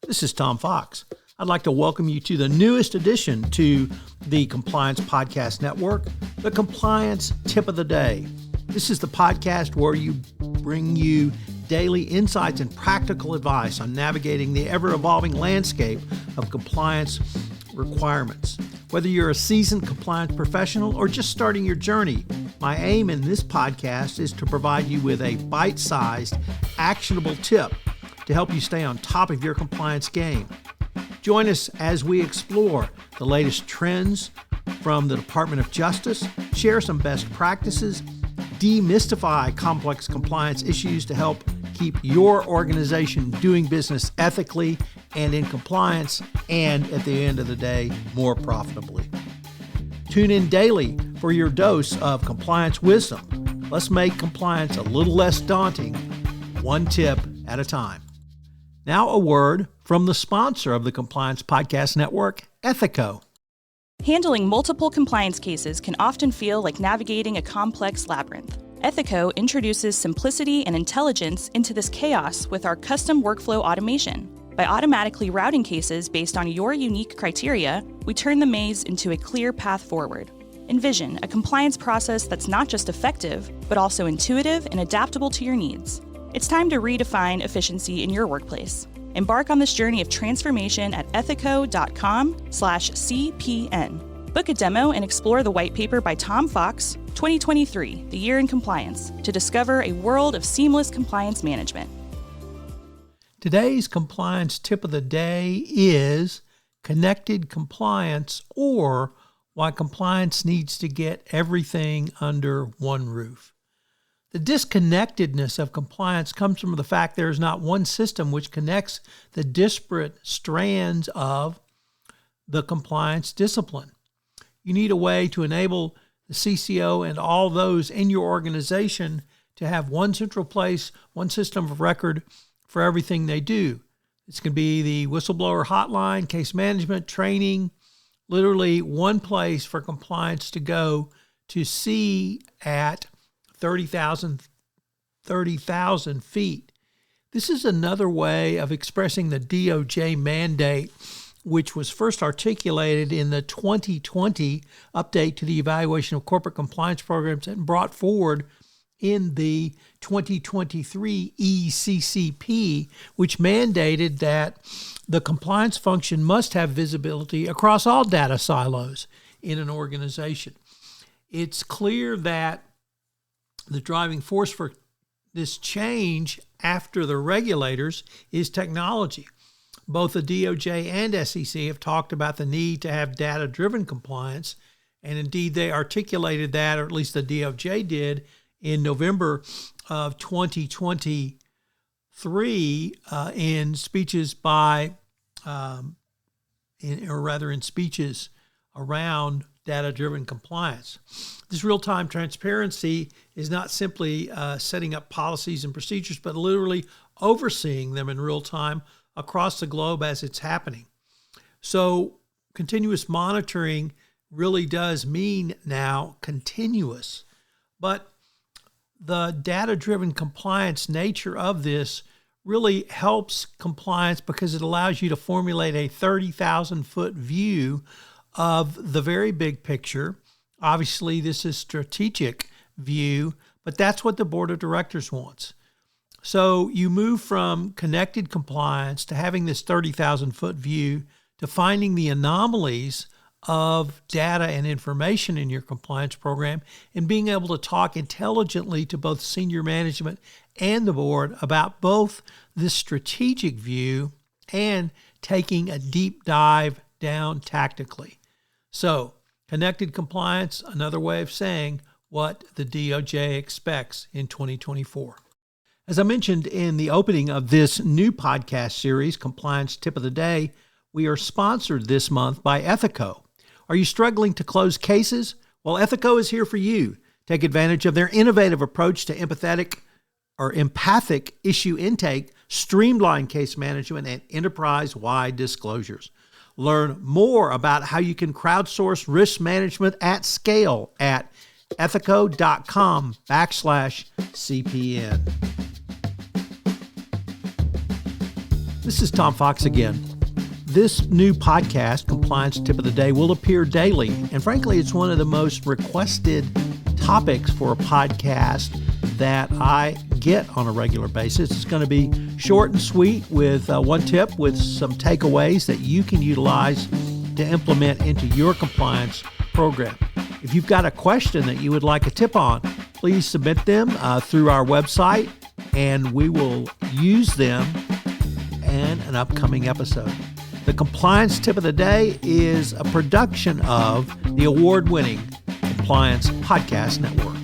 This is Tom Fox. I'd like to welcome you to the newest addition to the Compliance Podcast Network, the Compliance Tip of the Day. This is the podcast where we bring you daily insights and practical advice on navigating the ever-evolving landscape of compliance requirements. Whether you're a seasoned compliance professional or just starting your journey, my aim in this podcast is to provide you with a bite-sized, actionable tip to help you stay on top of your compliance game. Join us as we explore the latest trends from the Department of Justice, share some best practices, demystify complex compliance issues to help keep your organization doing business ethically and in compliance, and at the end of the day, more profitably. Tune in daily for your dose of compliance wisdom. Let's make compliance a little less daunting, one tip at a time. Now a word from the sponsor of the Compliance Podcast Network, Ethico. Handling multiple compliance cases can often feel like navigating a complex labyrinth. Ethico introduces simplicity and intelligence into this chaos with our custom workflow automation. By automatically routing cases based on your unique criteria, we turn the maze into a clear path forward. Envision a compliance process that's not just effective, but also intuitive and adaptable to your needs. It's time to redefine efficiency in your workplace. Embark on this journey of transformation at ethico.com/CPN. Book a demo and explore the white paper by Tom Fox, 2023, The Year in Compliance, to discover a world of seamless compliance management. Today's compliance tip of the day is connected compliance, or why compliance needs to get everything under one roof. The disconnectedness of compliance comes from the fact there is not one system which connects the disparate strands of the compliance discipline. You need a way to enable the CCO and all those in your organization to have one central place, one system of record for everything they do. This can be the whistleblower hotline, case management, training, literally one place for compliance to go to see at 30,000 feet. This is another way of expressing the DOJ mandate, which was first articulated in the 2020 update to the evaluation of corporate compliance programs and brought forward in the 2023 ECCP, which mandated that the compliance function must have visibility across all data silos in an organization. It's clear that the driving force for this change after the regulators is technology. Both the DOJ and SEC have talked about the need to have data-driven compliance, and indeed they articulated that, or at least the DOJ did, in November of 2023 in speeches in speeches around data-driven compliance. This real-time transparency is not simply setting up policies and procedures, but literally overseeing them in real time across the globe as it's happening. So continuous monitoring really does mean now continuous. But the data-driven compliance nature of this really helps compliance because it allows you to formulate a 30,000-foot view of the very big picture. Obviously, this is strategic view, but that's what the board of directors wants. So you move from connected compliance to having this 30,000-foot view to finding the anomalies of data and information in your compliance program and being able to talk intelligently to both senior management and the board about both this strategic view and taking a deep dive down tactically. So, connected compliance, another way of saying what the DOJ expects in 2024. As I mentioned in the opening of this new podcast series, Compliance Tip of the Day, we are sponsored this month by Ethico. Are you struggling to close cases? Well, Ethico is here for you. Take advantage of their innovative approach to empathic issue intake, streamlined case management, and enterprise-wide disclosures. Learn more about how you can crowdsource risk management at scale at ethico.com/CPN. This is Tom Fox again. This new podcast, Compliance Tip of the Day, will appear daily. And frankly, it's one of the most requested topics for a podcast that I get on a regular basis. It's going to be short and sweet with one tip with some takeaways that you can utilize to implement into your compliance program. If you've got a question that you would like a tip on, please submit them through our website, and we will use them in an upcoming episode. The Compliance Tip of the Day is a production of the award-winning Compliance Podcast Network.